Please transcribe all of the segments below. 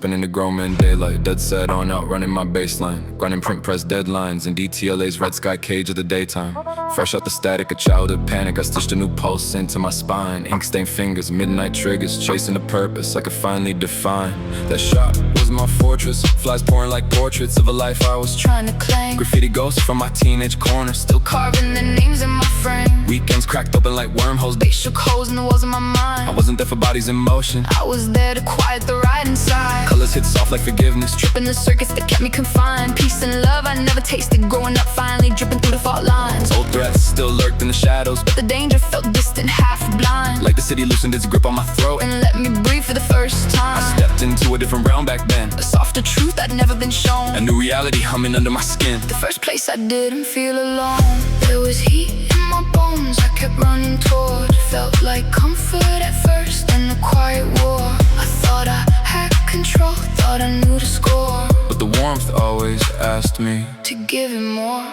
stepping into grown men daylight. Dead set on outrunning my baseline, grinding print press deadlines in DTLA's red sky cage of the daytime. Fresh out the static of childhood panic, I stitched a new pulse into my spine. Ink stained fingers, midnight triggers, chasing a purpose I could finally define. That shot was my fortress, flies pouring like portraits of a life I was trying to claim. Graffiti ghosts from my teenage corner, still Carving the names in my frame. weekends cracked open like wormholes. They shook holes in the walls of my mind. I wasn't there for bodies in motion, I was there to quiet the riot inside. colors hit soft like forgiveness, Tripping the circuits that kept me confined. Peace and love I never tasted. Growing up finally dripping through the fault lines. old threats still lurked in the shadows, But the danger felt distant, half blind. like the city loosened its grip on my throat. And let me breathe for the first time. I stepped into a different realm back then, A softer truth I'd never been shown. a new reality humming under my skin. The first place I didn't feel alone. There was heat in my bones I kept running toward. Felt like comfort at first, then a quiet war. I thought I had control, thought I knew the score. But the warmth always asked me To give it more.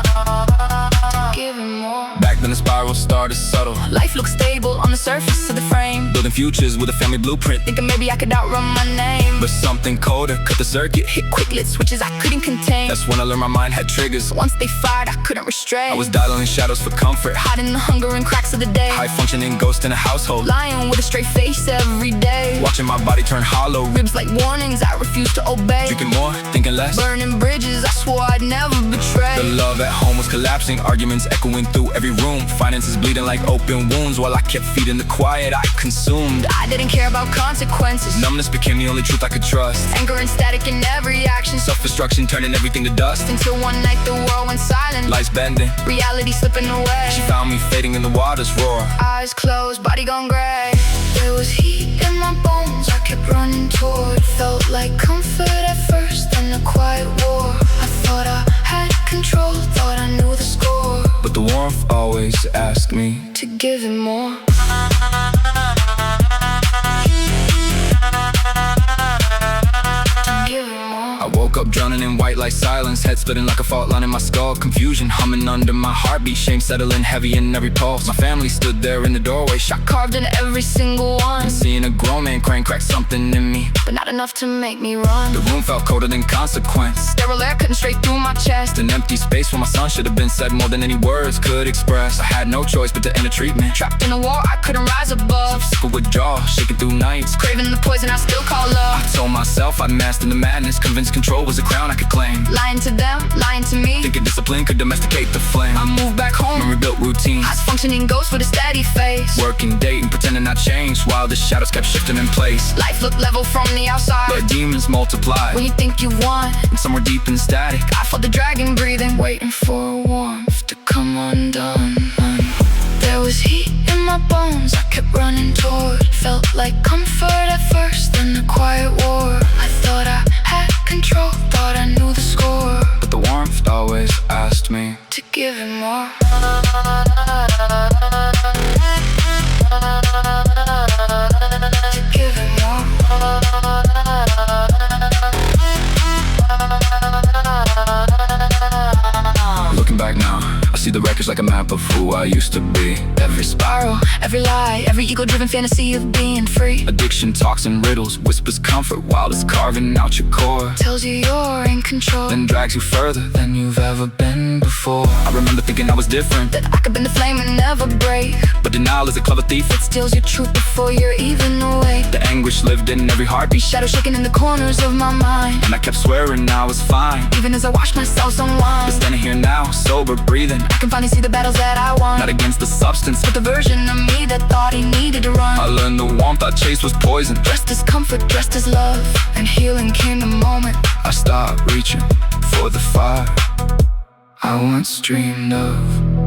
To give it more. back then the spiral started subtle, Life looked stable on the surface of the frame. building futures with a family blueprint. Thinking maybe I could outrun my name. But something colder cut the circuit. Hit quick lit switches I couldn't contain. That's when I learned my mind had triggers. Once they fired I couldn't restrain. I was dialing shadows for comfort, hiding the hunger and cracks of the day. high functioning ghost in a household, Lying with a straight face every day. watching my body turn hollow. Ribs like warnings I refused to obey. Drinking more, thinking less. Burning bridges I swore I'd never betray. The love at home was collapsing, arguments echoing through every room. Finances bleeding like open wounds, while I kept feeding the quiet I consumed. I didn't care about consequences. Numbness became the only truth I could trust. Anger and static in every action. Self-destruction turning everything to dust. Until one night the world went silent. Lights bending, Reality slipping away. she found me fading in the water's roar. Eyes closed, body gone gray. There was heat in my bones I kept running toward. Felt like comfort at first, then a quiet war. I thought I had control, thought I knew the score. But the warmth always asked me To give it more. To give it more. I woke up drowning in white like silence, head splitting like a fault line in my skull. Confusion humming under my heartbeat, shame settling heavy in every pulse. My family stood there in the doorway, shocked, Carved in every single one. seeing a grown man crank crack something in me. But not enough to make me run. The room felt colder than consequence, Sterile air cutting straight through my chest. an empty space where my son should have been said more than any words could express. I had no choice but to enter treatment, Trapped in a war I couldn't rise above. sickle withdrawal, shaking through nights. Craving the poison I still call I love. told myself I'd master the madness, convinced control was a crown I could claim. Lying to them, lying to me. Thinking discipline could domesticate the flame. I moved back home. Rebuilt routines, High functioning ghost with a steady face. working, dating, pretending I changed, while the shadows kept shifting in place. Life looked level from the outside. But demons multiplied, When you think you've won, and somewhere deep in static I felt the dragon breathing, waiting for warmth to come undone. There was heat in my bones I kept running toward. Felt like comfort at first, then a quiet war. I thought I had control, thought I knew the score. but the warmth always asked me To give it more. To give it more. Looking back now, I see the wreckage like a map of who I used to be. Every spiral, every lie, every ego-driven fantasy of being free. Addiction talks in riddles, whispers comfort while it's carving out your core, Tells you you're in control. then drags you further than you've ever been before. I remember thinking I was different, That I could bend the flame and never break. but denial is a clever thief. It steals your truth before you're even awake. The anguish lived in every heartbeat, Shadow shaking in the corners of my mind. and I kept swearing I was fine. Even as I watched myself But unwind, standing here now, sober, breathing, I can finally see the battles that I won. not against the substance, But the version of me that thought he needed to run. I learned the warmth I chased was poison. Dressed as comfort, dressed as love. And healing came the moment I stopped reaching for the fire I once dreamed of.